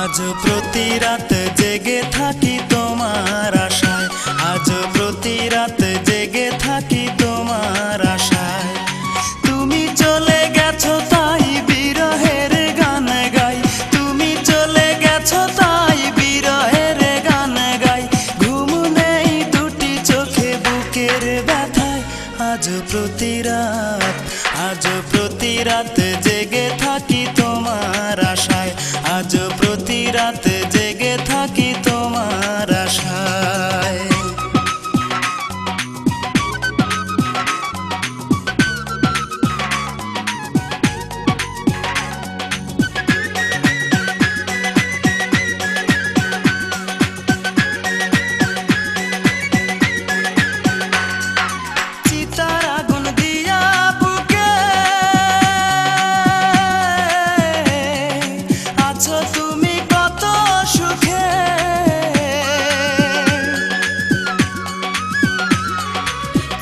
আজ প্রতি রাত জেগে থাকি তোমার আশায়, আজ প্রতি রাত জেগে থাকি তোমার আশায়। তুমি চলে গেছো তাই বিরহের গান গাই, তুমি চলে গেছো তাই বিরহের গান গাই। ঘুম নেই দুটি চোখে বুকের ব্যথায়, আজ প্রতি রাত, আজ প্রতি রাত জেগে থাকি তোমার আশায়, আজ প্রতি রাত জেগে থাকি তোমার আশায়। চিতার আগুন দিয়া বুকে আছো তুমি কত সুখে,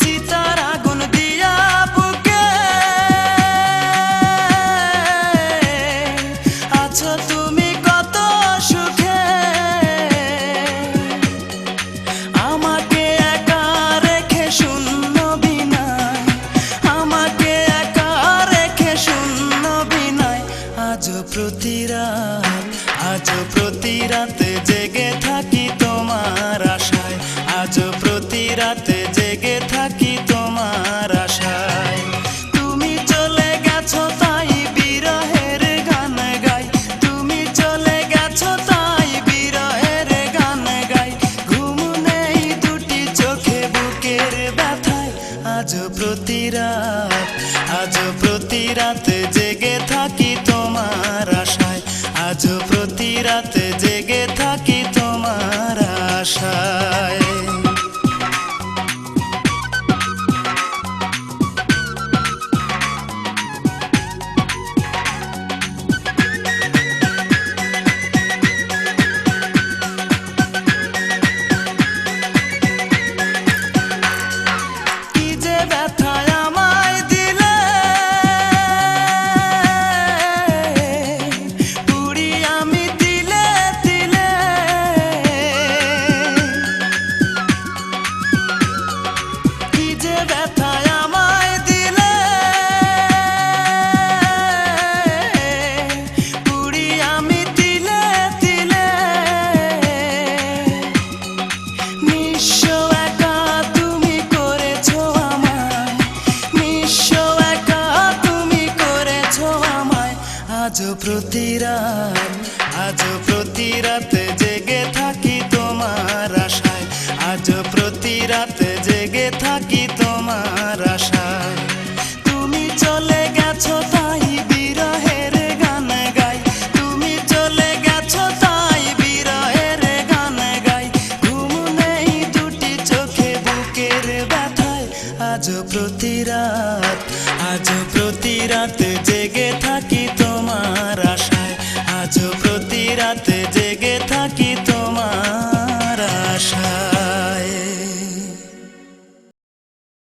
চিতার আগুন দিয়া বুকে আছো তুমি কত সুখে। আমাকে একা রেখে শূন্য বিনায়, আমাকে একা রেখে শূন্য বিনায়। আজ প্রতি রাত, আজ প্রতি রাত জেগে থাকি তোমার আশায়, আজ প্রতি রাত জেগে থাকি তোমার আশায়। তুমি চলে গেছো তাই বিরহের গান গাই, তুমি চলে গেছো তাই বিরহের গান গাই। ঘুম নেই দুটি চোখে বুকের ব্যথায়, আজ প্রতি রাত, আজ প্রতি রাত জেগে থাকি তোমার আশায়, আজ প্রতি রাত জেগে থাকি তোমার আশায়। কি যে ব্যথায় আমায় দিলে, পুরি আমি তিলে তিলে। কি যে ব্যথায় আমায় দিলে, পুরি আমি তিলে তিলে। নিঃস্ব একা তুমি করেছো আমায়, নিঃস্ব একা তুমি করেছো আমায়। আজ প্রতি রাত, আজ প্রতি রাত জেগে থাকি তোমার আশায়, আজ প্রতি রাত জেগে থাকি তোমার আশায়। তুমি চলে গেছো তাই বিরহের গান গাই, তুমি চলে গেছো তাই বিরহের গান গাই। ঘুম নেই দুটি চোখে বুকের ব্যথায়, আজ প্রতি রাত, আজ প্রতি রাত জেগে থাকি তোমার আশায়, আজ প্রতি রাত